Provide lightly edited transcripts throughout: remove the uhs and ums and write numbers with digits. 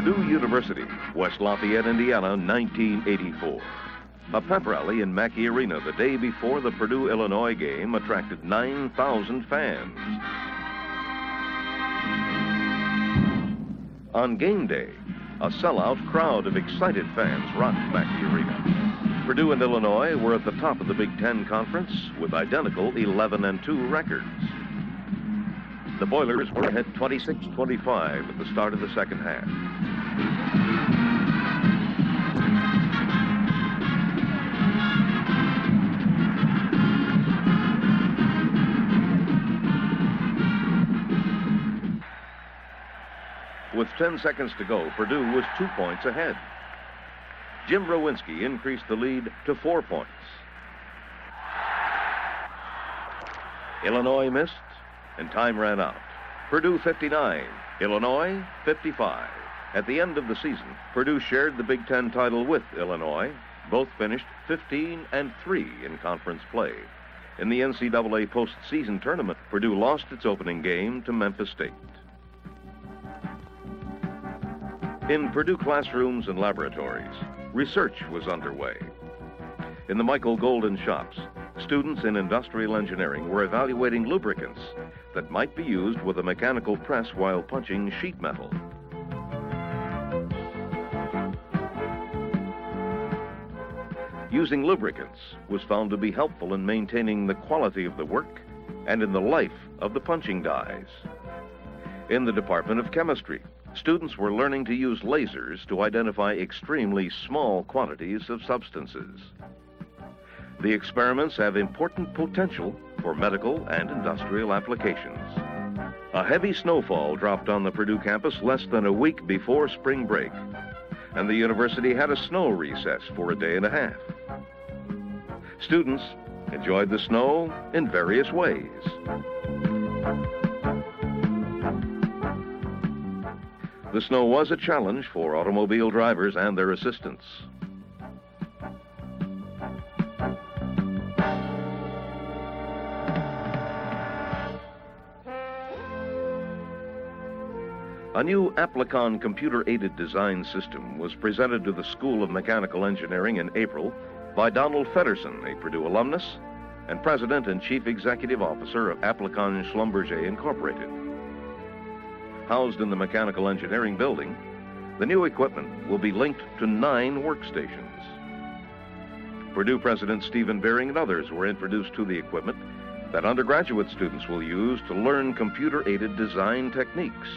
Purdue University, West Lafayette, Indiana, 1984. A pep rally in Mackey Arena the day before the Purdue-Illinois game attracted 9,000 fans. On game day, a sellout crowd of excited fans rocked Mackey Arena. Purdue and Illinois were at the top of the Big Ten Conference with identical 11-2 records. The Boilers were ahead 26-25 at the start of the second half. With 10 seconds to go, Purdue was 2 points ahead. Jim Rowinski increased the lead to 4 points. Illinois missed, and time ran out. Purdue 59, Illinois 55. At the end of the season, Purdue shared the Big Ten title with Illinois. Both finished 15-3 in conference play. In the NCAA postseason tournament, Purdue lost its opening game to Memphis State. In Purdue classrooms and laboratories, research was underway. In the Michael Golden shops, students in industrial engineering were evaluating lubricants that might be used with a mechanical press while punching sheet metal. Using lubricants was found to be helpful in maintaining the quality of the work and in the life of the punching dies. In the Department of Chemistry, students were learning to use lasers to identify extremely small quantities of substances. The experiments have important potential for medical and industrial applications. A heavy snowfall dropped on the Purdue campus less than a week before spring break, and the university had a snow recess for a day and a half. Students enjoyed the snow in various ways. The snow was a challenge for automobile drivers and their assistants. A new Applicon computer-aided design system was presented to the School of Mechanical Engineering in April by Donald Feddersen, a Purdue alumnus and President and Chief Executive Officer of Applicon Schlumberger Incorporated. Housed in the Mechanical Engineering building, the new equipment will be linked to 9 workstations. Purdue President Stephen Beering and others were introduced to the equipment that undergraduate students will use to learn computer-aided design techniques.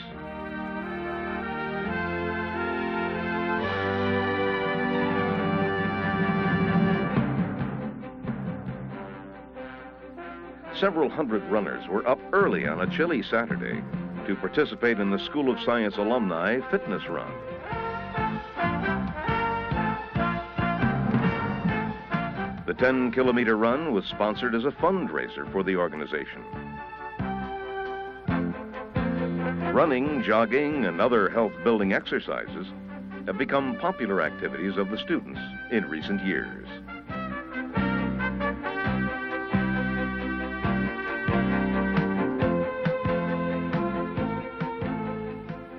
Several hundred runners were up early on a chilly Saturday to participate in the School of Science Alumni Fitness Run. The 10-kilometer run was sponsored as a fundraiser for the organization. Running, jogging, and other health-building exercises have become popular activities of the students in recent years.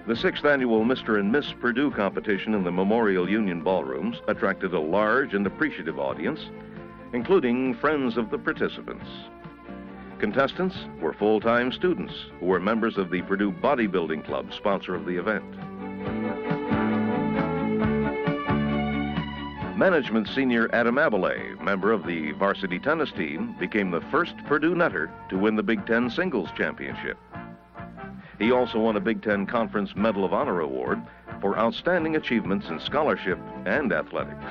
The 6th annual Mr. and Miss Purdue competition in the Memorial Union ballrooms attracted a large and appreciative audience, including friends of the participants. Contestants were full-time students who were members of the Purdue Bodybuilding Club, sponsor of the event. Management senior Adam Abilay, member of the varsity tennis team, became the first Purdue netter to win the Big Ten Singles Championship. He also won a Big Ten Conference Medal of Honor Award for outstanding achievements in scholarship and athletics.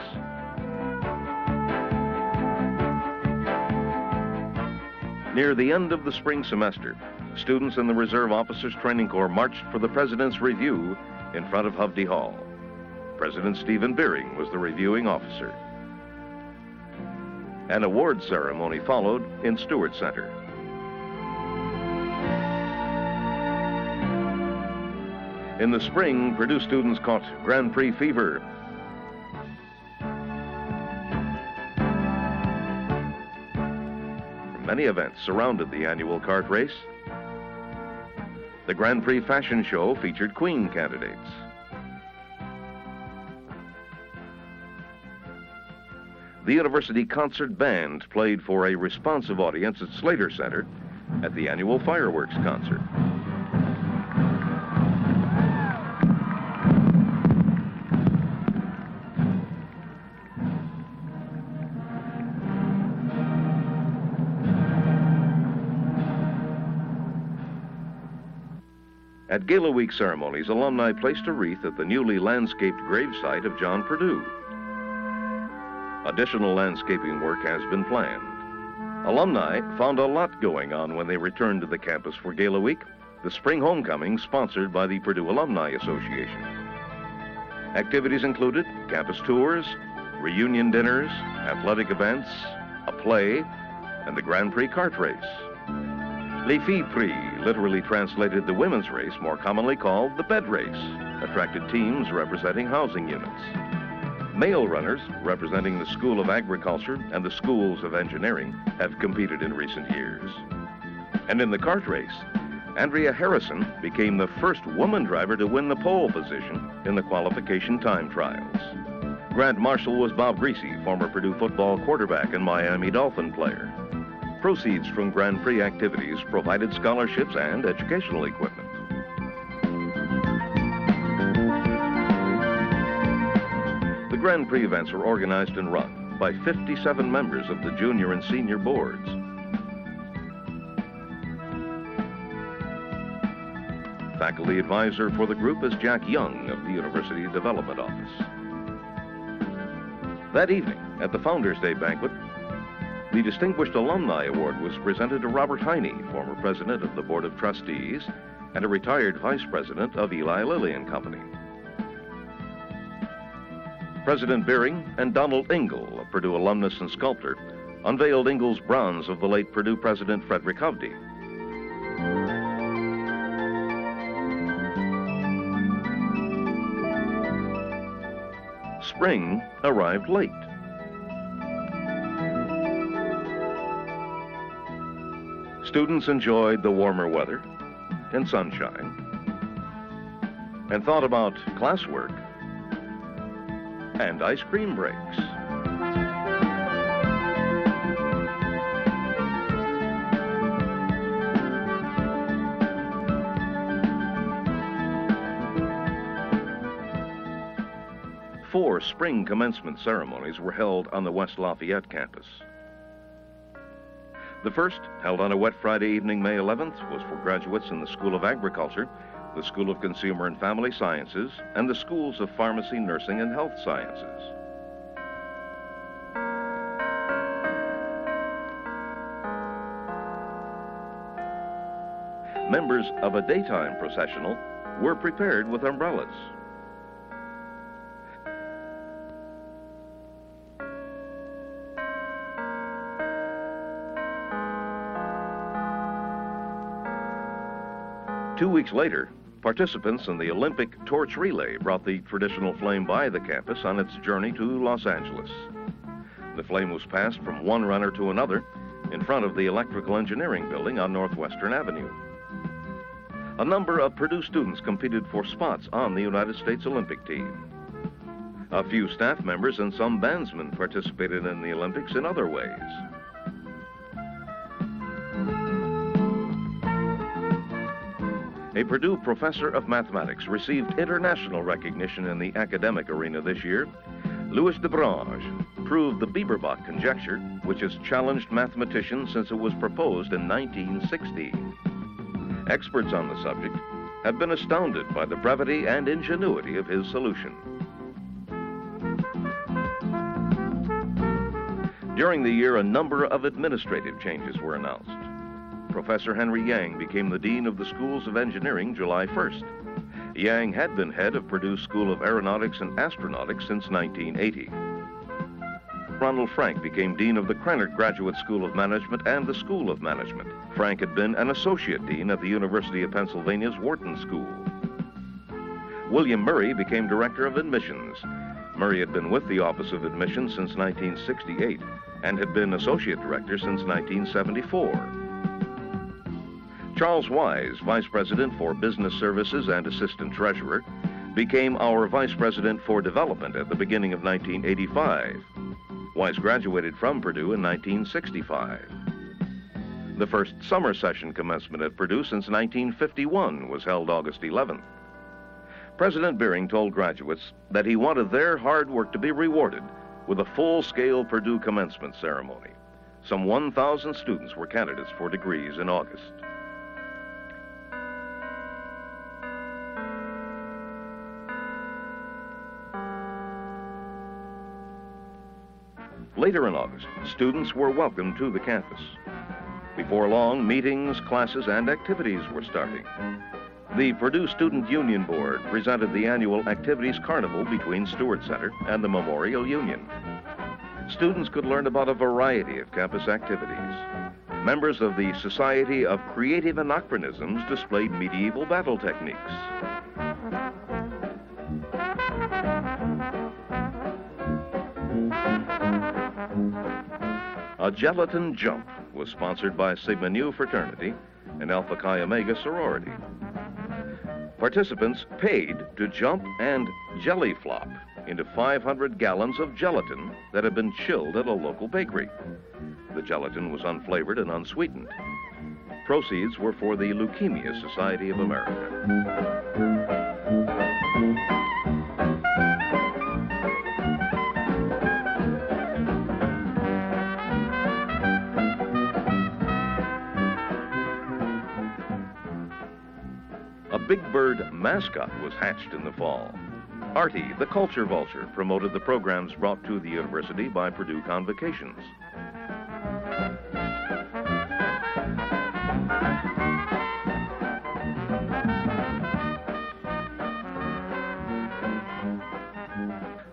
Near the end of the spring semester, students in the Reserve Officers Training Corps marched for the President's Review in front of Hovde Hall. President Stephen Beering was the reviewing officer. An award ceremony followed in Stewart Center. In the spring, Purdue students caught Grand Prix fever. Many events surrounded the annual kart race. The Grand Prix fashion show featured queen candidates. the University Concert Band played for a responsive audience at Slater Center at the annual fireworks concert. At Gala Week ceremonies, alumni placed a wreath at the newly landscaped gravesite of John Purdue. Additional landscaping work has been planned. Alumni found a lot going on when they returned to the campus for Gala Week, the spring homecoming sponsored by the Purdue Alumni Association. Activities included campus tours, reunion dinners, athletic events, a play, and the Grand Prix kart race. Les Filles Prix, literally translated the women's race, more commonly called the bed race, attracted teams representing housing units. Male runners, representing the School of Agriculture and the Schools of Engineering, have competed in recent years. And in the kart race, Andrea Harrison became the first woman driver to win the pole position in the qualification time trials. Grand Marshal was Bob Greasy, former Purdue football quarterback and Miami Dolphin player. Proceeds from Grand Prix activities provided scholarships and educational equipment. The Grand Prix events were organized and run by 57 members of the junior and senior boards. Faculty advisor for the group is Jack Young of the University Development Office. That evening, at the Founders Day banquet, the Distinguished Alumni Award was presented to Robert Heine, former president of the Board of Trustees and a retired vice president of Eli Lilly and Company. President Beering and Donald Engel, a Purdue alumnus and sculptor, unveiled Engel's bronze of the late Purdue president Frederick Hovde. Spring arrived late. Students enjoyed the warmer weather and sunshine and thought about classwork and ice cream breaks. Four spring commencement ceremonies were held on the West Lafayette campus. The first, held on a wet Friday evening, May 11th, was for graduates in the School of Agriculture, the School of Consumer and Family Sciences, and the Schools of Pharmacy, Nursing, and Health Sciences. Members of a daytime processional were prepared with umbrellas. Two weeks later, participants in the Olympic torch relay brought the traditional flame by the campus on its journey to Los Angeles. The flame was passed from one runner to another in front of the Electrical Engineering building on Northwestern Avenue. A number of Purdue students competed for spots on the United States Olympic team. A few staff members and some bandsmen participated in the Olympics in other ways. A Purdue professor of mathematics received international recognition in the academic arena this year. Louis de Brange proved the Bieberbach conjecture, which has challenged mathematicians since it was proposed in 1916. Experts on the subject have been astounded by the brevity and ingenuity of his solution. During the year, a number of administrative changes were announced. Professor Henry Yang became the Dean of the Schools of Engineering July 1st. Yang had been head of Purdue School of Aeronautics and Astronautics since 1980. Ronald Frank became Dean of the Krannert Graduate School of Management and the School of Management. Frank had been an Associate Dean at the University of Pennsylvania's Wharton School. William Murray became Director of Admissions. Murray had been with the Office of Admissions since 1968 and had been Associate Director since 1974. Charles Wise, Vice President for Business Services and Assistant Treasurer, became our Vice President for Development at the beginning of 1985. Weiss graduated from Purdue in 1965. The first summer session commencement at Purdue since 1951 was held August 11th. President Beering told graduates that he wanted their hard work to be rewarded with a full-scale Purdue commencement ceremony. Some 1,000 students were candidates for degrees in August. Later in August, students were welcomed to the campus. Before long, meetings, classes, and activities were starting. The Purdue Student Union Board presented the annual Activities Carnival between Stewart Center and the Memorial Union. Students could learn about a variety of campus activities. Members of the Society of Creative Anachronisms displayed medieval battle techniques. A gelatin jump was sponsored by Sigma Nu Fraternity and Alpha Chi Omega Sorority. Participants paid to jump and jelly flop into 500 gallons of gelatin that had been chilled at a local bakery. The gelatin was unflavored and unsweetened. Proceeds were for the Leukemia Society of America. A Big Bird mascot was hatched in the fall. Artie, the culture vulture, promoted the programs brought to the university by Purdue Convocations.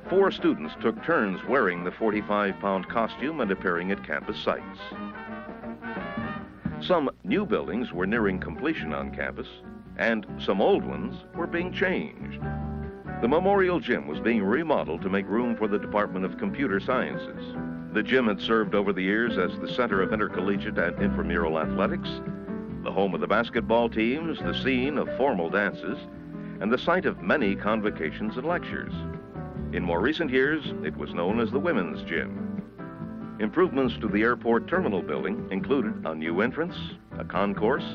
Four students took turns wearing the 45-pound costume and appearing at campus sites. Some new buildings were nearing completion on campus, and some old ones were being changed. The Memorial Gym was being remodeled to make room for the Department of Computer Sciences. The gym had served over the years as the center of intercollegiate and intramural athletics, the home of the basketball teams, the scene of formal dances, and the site of many convocations and lectures. In more recent years, it was known as the Women's Gym. Improvements to the airport terminal building included a new entrance, a concourse,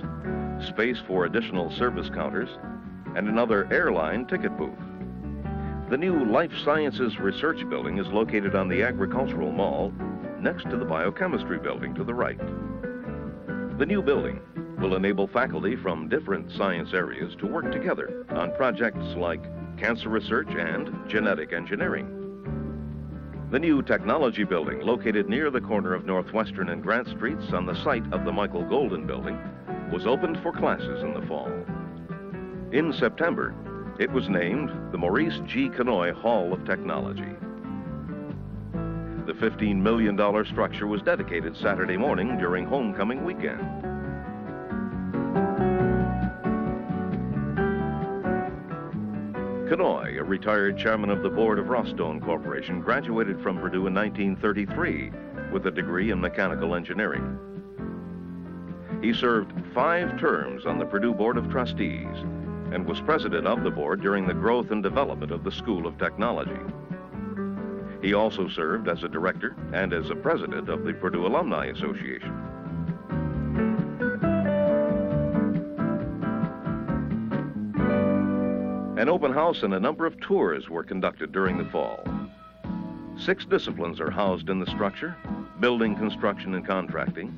space for additional service counters, and another airline ticket booth. The new Life Sciences Research Building is located on the Agricultural Mall, next to the Biochemistry Building to the right. The new building will enable faculty from different science areas to work together on projects like cancer research and genetic engineering. The new Technology Building, located near the corner of Northwestern and Grant Streets on the site of the Michael Golden Building, was opened for classes in the fall. In September, it was named the Maurice G. Kanoy Hall of Technology. The $15 million structure was dedicated Saturday morning during homecoming weekend. Kanoy, a retired chairman of the board of Rostone Corporation, graduated from Purdue in 1933 with a degree in mechanical engineering. He served 5 terms on the Purdue Board of Trustees and was president of the board during the growth and development of the School of Technology. He also served as a director and as a president of the Purdue Alumni Association. An open house and a number of tours were conducted during the fall. 6 disciplines are housed in the structure: building construction and contracting,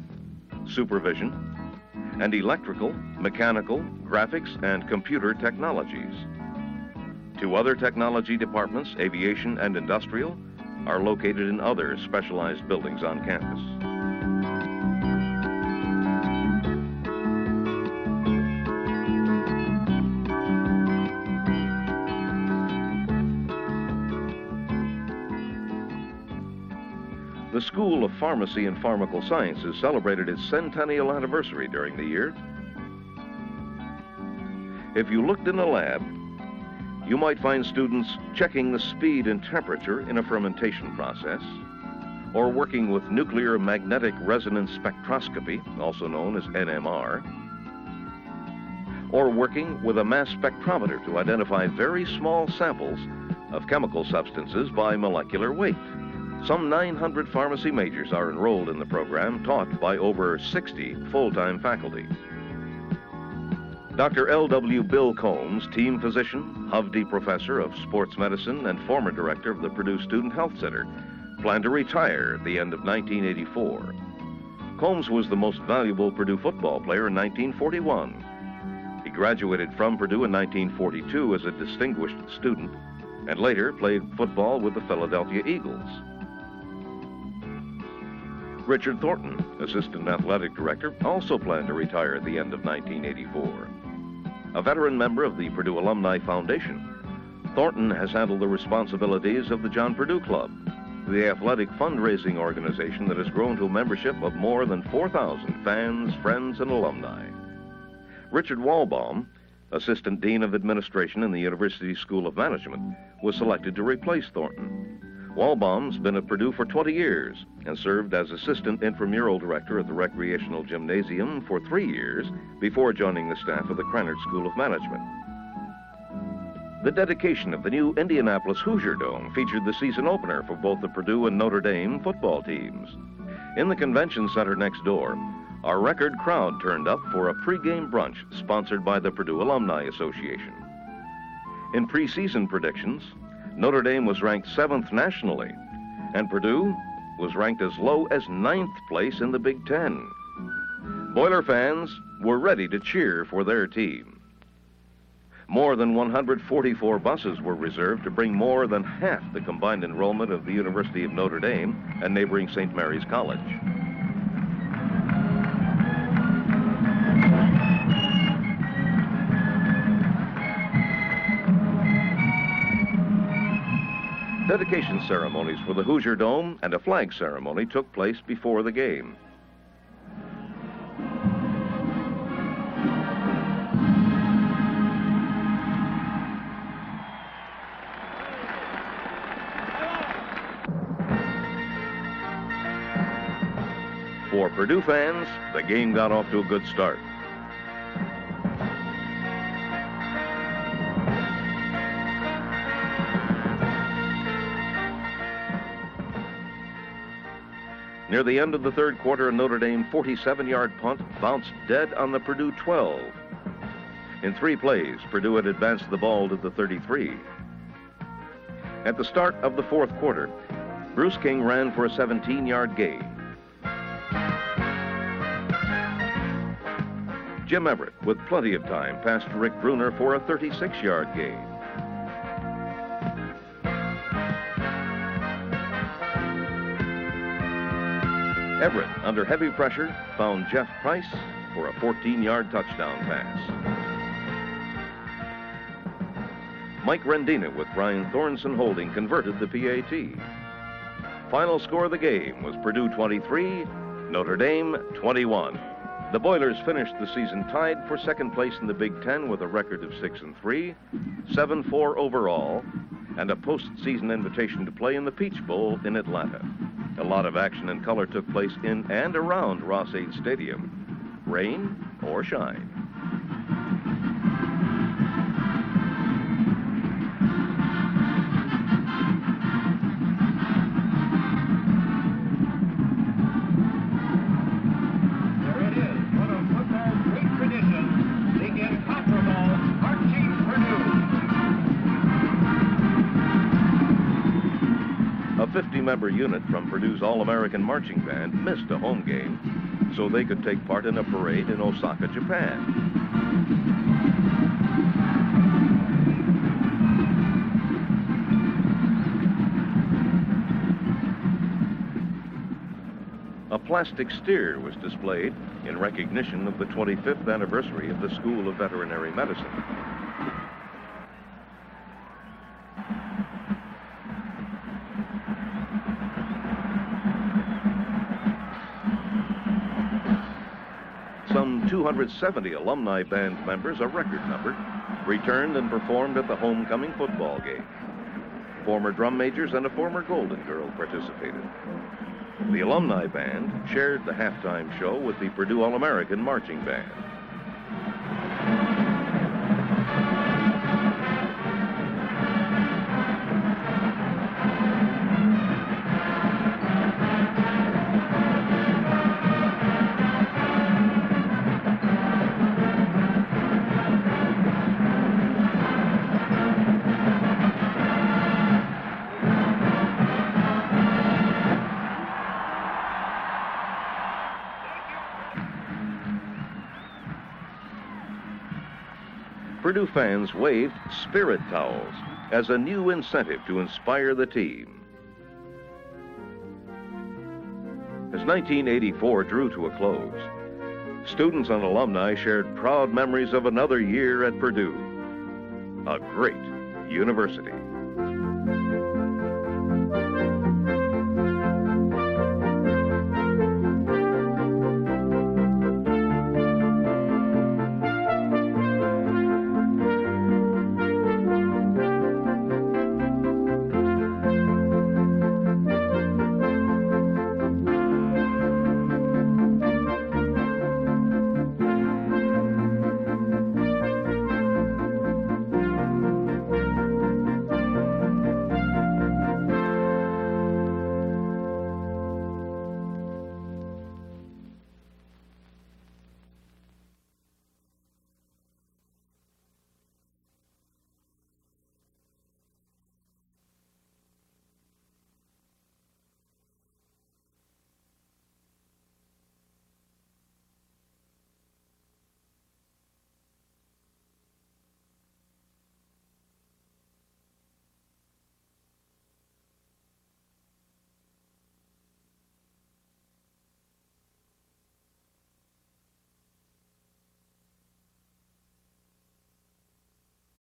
supervision, and electrical, mechanical, graphics, and computer technologies. 2 other technology departments, aviation and industrial, are located in other specialized buildings on campus. The School of Pharmacy and Pharmacal Sciences celebrated its centennial anniversary during the year. If you looked in the lab, you might find students checking the speed and temperature in a fermentation process, or working with nuclear magnetic resonance spectroscopy, also known as NMR, or working with a mass spectrometer to identify very small samples of chemical substances by molecular weight. Some 900 pharmacy majors are enrolled in the program, taught by over 60 full-time faculty. Dr. L.W. Bill Combs, team physician, Hovde professor of sports medicine, and former director of the Purdue Student Health Center, planned to retire at the end of 1984. Combs was the most valuable Purdue football player in 1941. He graduated from Purdue in 1942 as a distinguished student, and later played football with the Philadelphia Eagles. Richard Thornton, assistant athletic director, also planned to retire at the end of 1984. A veteran member of the Purdue Alumni Foundation, Thornton has handled the responsibilities of the John Purdue Club, the athletic fundraising organization that has grown to a membership of more than 4,000 fans, friends, and alumni. Richard Walbaum, assistant dean of administration in the University School of Management, was selected to replace Thornton. Walbaum's been at Purdue for 20 years and served as assistant intramural director at the recreational gymnasium for 3 years before joining the staff of the Krannert School of Management. The dedication of the new Indianapolis Hoosier Dome featured the season opener for both the Purdue and Notre Dame football teams. In the convention center next door, a record crowd turned up for a pregame brunch sponsored by the Purdue Alumni Association. In preseason predictions, Notre Dame was ranked 7th nationally, and Purdue was ranked as low as 9th place in the Big Ten. Boiler fans were ready to cheer for their team. More than 144 buses were reserved to bring more than half the combined enrollment of the University of Notre Dame and neighboring St. Mary's College. Dedication ceremonies for the Hoosier Dome and a flag ceremony took place before the game. For Purdue fans, the game got off to a good start. Near the end of the third quarter, a Notre Dame 47-yard punt bounced dead on the Purdue 12. In 3 plays, Purdue had advanced the ball to the 33. At the start of the fourth quarter, Bruce King ran for a 17-yard gain. Jim Everett, with plenty of time, passed to Rick Bruner for a 36-yard gain. Everett, under heavy pressure, found Jeff Price for a 14-yard touchdown pass. Mike Rendina, with Brian Thornson holding, converted the PAT. Final score of the game was Purdue 23, Notre Dame 21. The Boilers finished the season tied for second place in the Big Ten with a record of 6-3, 7-4 overall, and a postseason invitation to play in the Peach Bowl in Atlanta. A lot of action and color took place in and around Ross-Ade Stadium, rain or shine. A 50-member unit from Purdue's All-American Marching Band missed a home game so they could take part in a parade in Osaka, Japan. A plastic steer was displayed in recognition of the 25th anniversary of the School of Veterinary Medicine. Some 270 alumni band members, a record number, returned and performed at the homecoming football game. Former drum majors and a former Golden Girl participated. The alumni band shared the halftime show with the Purdue All-American Marching Band. Purdue fans waved spirit towels as a new incentive to inspire the team. As 1984 drew to a close, students and alumni shared proud memories of another year at Purdue, a great university.